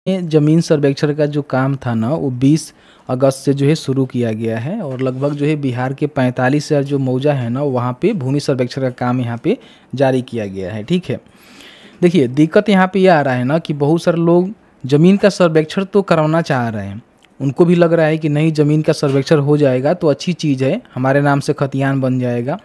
ये ज़मीन सर्वेक्षण का जो काम था ना वो 20 अगस्त से जो है शुरू किया गया है और लगभग जो है बिहार के 45,000 जो मौजा है ना वहाँ पे भूमि सर्वेक्षण का काम यहाँ पे जारी किया गया है। ठीक है, देखिए दिक्कत यहाँ पे ये आ रहा है ना कि बहुत सारे लोग ज़मीन का सर्वेक्षण तो करवाना चाह रहे हैं, उनको भी लग रहा है कि नहीं ज़मीन का सर्वेक्षण हो जाएगा तो अच्छी चीज़ है, हमारे नाम से खतियान बन जाएगा,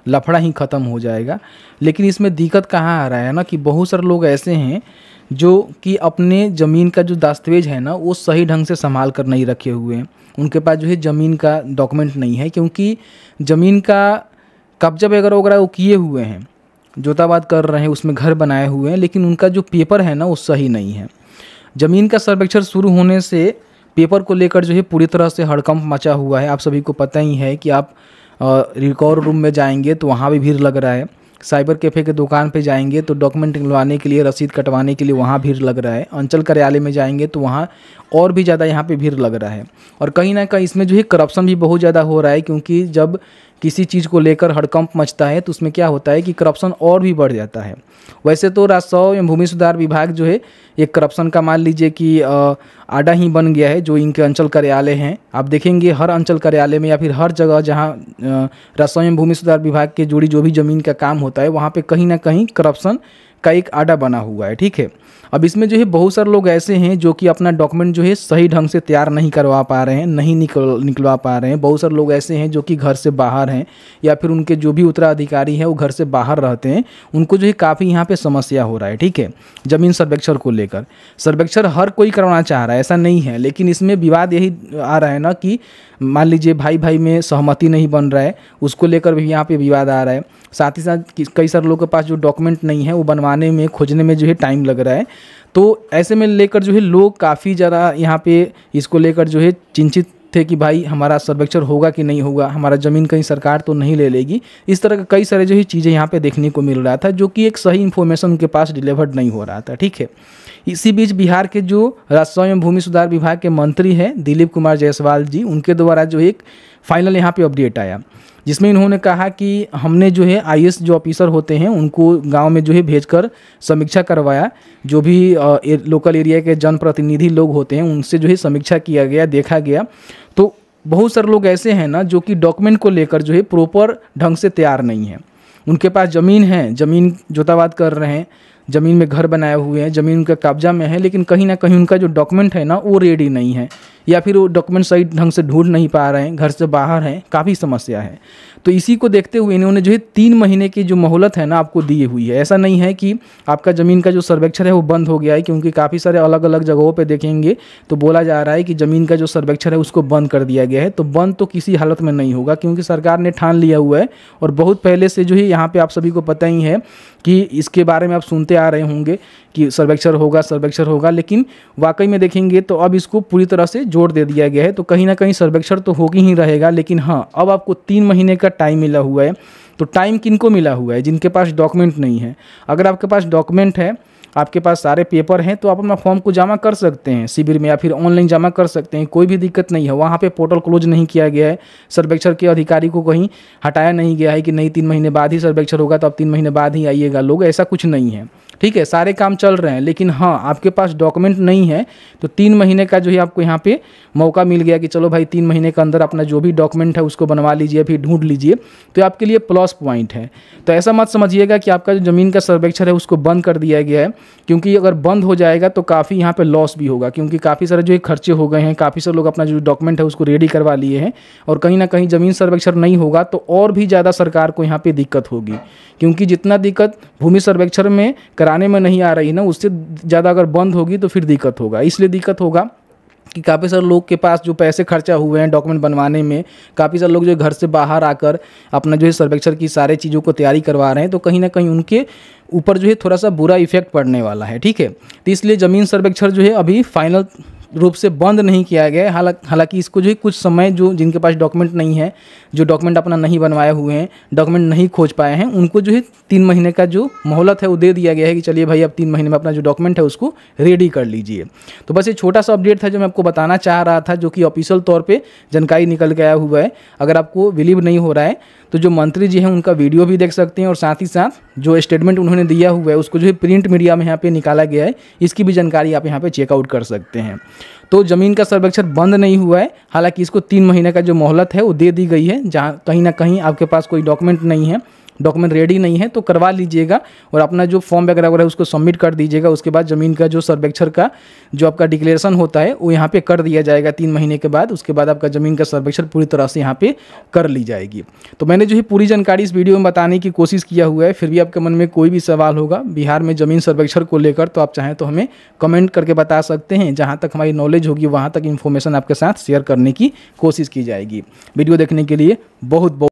लफड़ा ही ख़त्म हो जाएगा। लेकिन इसमें दिक्कत कहाँ आ रहा है ना कि बहुत सारे लोग ऐसे हैं जो कि अपने ज़मीन का जो दस्तावेज है ना वो सही ढंग से संभाल कर नहीं रखे हुए हैं। उनके पास जो है ज़मीन का डॉक्यूमेंट नहीं है, क्योंकि ज़मीन का कब्जा वगैरह वगैरह वो किए हुए हैं, जोताबाद कर रहे हैं, उसमें घर बनाए हुए हैं, लेकिन उनका जो पेपर है ना वो सही नहीं है। ज़मीन का सर्वेक्षण शुरू होने से पेपर को लेकर जो है पूरी तरह से हड़कंप मचा हुआ है। आप सभी को पता ही है कि आप रिकॉर्ड रूम में जाएंगे तो वहाँ भी भीड़ लग रहा है, साइबर कैफ़े के दुकान पे जाएंगे तो डॉक्यूमेंट निकलवाने के लिए, रसीद कटवाने के लिए वहाँ भीड़ लग रहा है, अंचल कार्यालय में जाएंगे तो वहाँ और भी ज़्यादा यहाँ पे भीड़ लग रहा है। और कहीं ना कहीं इसमें जो है करप्शन भी बहुत ज़्यादा हो रहा है, क्योंकि जब किसी चीज़ को लेकर हड़कंप मचता है तो उसमें क्या होता है कि करप्शन और भी बढ़ जाता है। वैसे तो राजस्व एवं भूमि सुधार विभाग जो है एक करप्शन का मान लीजिए कि आडा ही बन गया है। जो इनके अंचल कार्यालय हैं, आप देखेंगे हर अंचल कार्यालय में या फिर हर जगह जहाँ राजस्व एवं भूमि सुधार विभाग के जुड़ी जो भी ज़मीन का काम होता है वहाँ पे कहीं ना कहीं करप्शन का एक आडा बना हुआ है। ठीक है, अब इसमें जो है बहुत सारे लोग ऐसे हैं जो कि अपना डॉक्यूमेंट जो है सही ढंग से तैयार नहीं करवा पा रहे हैं, नहीं निकलवा पा रहे हैं। बहुत सारे लोग ऐसे हैं जो कि घर से बाहर हैं या फिर उनके जो भी उत्तराधिकारी हैं वो घर से बाहर रहते हैं, उनको जो है काफ़ी यहाँ पे समस्या हो रहा है। ठीक है, ज़मीन सर्वेक्षण को लेकर सर्वेक्षण हर कोई करवाना चाह रहा है, ऐसा नहीं है, लेकिन इसमें विवाद यही आ रहा है ना कि मान लीजिए भाई भाई में सहमति नहीं बन रहा है, उसको लेकर भी यहाँ पे विवाद आ रहा है। साथ ही साथ कई सारे लोगों के पास जो डॉक्यूमेंट नहीं है वो बनवाने में, खोजने में जो है टाइम लग रहा है। तो ऐसे में लेकर जो है लोग काफ़ी ज़्यादा यहाँ पे इसको लेकर जो है चिंतित थे कि भाई हमारा सर्वेक्षण होगा कि नहीं होगा, हमारा ज़मीन कहीं सरकार तो नहीं ले लेगी। इस तरह का कई सारे जो है चीज़ें यहाँ पे देखने को मिल रहा था, जो कि एक सही इन्फॉर्मेशन उनके पास डिलीवर्ड नहीं हो रहा था। ठीक है, इसी बीच बिहार के जो राजस्व एवं भूमि सुधार विभाग के मंत्री हैं दिलीप कुमार जायसवाल जी, उनके द्वारा जो एक फाइनल यहाँ पे अपडेट आया, जिसमें इन्होंने कहा कि हमने जो है आईएएस जो ऑफिसर होते हैं उनको गांव में जो है भेजकर समीक्षा करवाया। जो भी लोकल एरिया के जनप्रतिनिधि लोग होते हैं उनसे जो है समीक्षा किया गया, देखा गया। तो बहुत सारे लोग ऐसे हैं ना जो कि डॉक्यूमेंट को लेकर जो है प्रॉपर ढंग से तैयार नहीं है। उनके पास ज़मीन है, ज़मीन जोताबाद कर रहे हैं, ज़मीन में घर बनाए हुए हैं, ज़मीन उनका कब्जा में है, लेकिन कहीं ना कहीं उनका जो डॉक्यूमेंट है ना वो रेडी नहीं है, या फिर वो डॉक्यूमेंट सही ढंग से ढूंढ नहीं पा रहे हैं, घर से बाहर हैं, काफ़ी समस्या है। तो इसी को देखते हुए इन्होंने जो है 3 महीने की जो मोहलत है ना आपको दी हुई है। ऐसा नहीं है कि आपका ज़मीन का जो सर्वेक्षण है वो बंद हो गया है, क्योंकि काफ़ी सारे अलग अलग जगहों पे देखेंगे तो बोला जा रहा है कि ज़मीन का जो सर्वेक्षण है उसको बंद कर दिया गया है। तो बंद तो किसी हालत में नहीं होगा, क्योंकि सरकार ने ठान लिया हुआ है और बहुत पहले से जो है यहाँ पर आप सभी को पता ही है कि इसके बारे में आप सुनते आ रहे होंगे कि सर्वेक्षण होगा, लेकिन वाकई में देखेंगे तो अब इसको पूरी तरह से जोर दे दिया गया है। तो कहीं ना कहीं सर्वेक्षण तो होगी ही रहेगा, लेकिन हाँ अब आपको 3 महीने का टाइम मिला हुआ है। तो टाइम किनको मिला हुआ है? जिनके पास डॉक्यूमेंट नहीं है। अगर आपके पास डॉक्यूमेंट है, आपके पास सारे पेपर हैं, तो आप अपना फॉर्म को जमा कर सकते हैं शिविर में या फिर ऑनलाइन जमा कर सकते हैं, कोई भी दिक्कत नहीं है। वहाँ पे पोर्टल क्लोज नहीं किया गया है, सर्वेक्षण के अधिकारी को कहीं हटाया नहीं गया है कि नहीं 3 महीने बाद ही सर्वेक्षण होगा तो अब 3 महीने बाद ही आइएगा लोग, ऐसा कुछ नहीं है। ठीक है, सारे काम चल रहे हैं, लेकिन हाँ आपके पास डॉक्यूमेंट नहीं है तो 3 महीने का जो है आपको यहाँ पे मौका मिल गया कि चलो भाई 3 महीने के अंदर अपना जो भी डॉक्यूमेंट है उसको बनवा लीजिए, फिर ढूंढ लीजिए, तो आपके लिए प्लस पॉइंट है। तो ऐसा मत समझिएगा कि आपका जो ज़मीन का सर्वेक्षण है उसको बंद कर दिया गया है, क्योंकि अगर बंद हो जाएगा तो काफ़ी यहाँ पे लॉस भी होगा, क्योंकि काफ़ी सारे जो है खर्चे हो गए हैं, काफ़ी सारे लोग अपना जो डॉक्यूमेंट है उसको रेडी करवा लिए हैं, और कहीं ना कहीं ज़मीन सर्वेक्षण नहीं होगा तो और भी ज़्यादा सरकार को यहाँ पे दिक्कत होगी, क्योंकि जितना दिक्कत भूमि सर्वेक्षण में कराने में नहीं आ रही ना, उससे ज़्यादा अगर बंद होगी तो फिर दिक्कत होगा। इसलिए दिक्कत होगा कि काफ़ी सारे लोग के पास जो पैसे खर्चा हुए हैं डॉक्यूमेंट बनवाने में, काफ़ी सारे लोग जो घर से बाहर आकर अपना जो है सर्वेक्षण की सारे चीज़ों को तैयारी करवा रहे हैं, तो कहीं ना कहीं उनके ऊपर जो है थोड़ा सा बुरा इफेक्ट पड़ने वाला है। ठीक है, तो इसलिए ज़मीन सर्वेक्षण जो है अभी फाइनल रूप से बंद नहीं किया गया है। हालांकि इसको जो है कुछ समय जो जिनके पास डॉक्यूमेंट नहीं है, जो डॉक्यूमेंट अपना नहीं बनवाए हुए हैं, डॉक्यूमेंट नहीं खोज पाए हैं, उनको जो है 3 महीने का जो मोहलत है वो दे दिया गया है कि चलिए भाई अब 3 महीने में अपना जो डॉक्यूमेंट है उसको रेडी कर लीजिए। तो बस ये छोटा सा अपडेट था जो मैं आपको बताना चाह रहा था, जो कि ऑफिशियल तौर पे जानकारी निकल के आया हुआ है। अगर आपको बिलीव नहीं हो रहा है तो जो मंत्री जी हैं उनका वीडियो भी देख सकते हैं, और साथ ही साथ जो स्टेटमेंट उन्होंने दिया हुआ है उसको जो है प्रिंट मीडिया में यहाँ पे निकाला गया है, इसकी भी जानकारी आप यहाँ पे चेकआउट कर सकते हैं। तो ज़मीन का सर्वेक्षण बंद नहीं हुआ है, हालांकि इसको 3 महीने का जो मोहलत है वो दे दी गई है। जहाँ कहीं ना कहीं आपके पास कोई डॉक्यूमेंट नहीं है, डॉक्यूमेंट रेडी नहीं है, तो करवा लीजिएगा और अपना जो फॉर्म वगैरह है उसको सबमिट कर दीजिएगा। उसके बाद ज़मीन का जो सर्वेक्षण का जो आपका डिक्लेरेशन होता है वो यहाँ पे कर दिया जाएगा 3 महीने के बाद। उसके बाद आपका ज़मीन का सर्वेक्षण पूरी तरह से यहाँ पे कर ली जाएगी। तो मैंने जो है पूरी जानकारी इस वीडियो में बताने की कोशिश किया हुआ है। फिर भी आपके मन में कोई भी सवाल होगा बिहार में ज़मीन सर्वेक्षण को लेकर तो आप चाहें तो हमें कमेंट करके बता सकते हैं। जहाँ तक हमारी नॉलेज होगी वहाँ तक इन्फॉर्मेशन आपके साथ शेयर करने की कोशिश की जाएगी। वीडियो देखने के लिए बहुत बहुत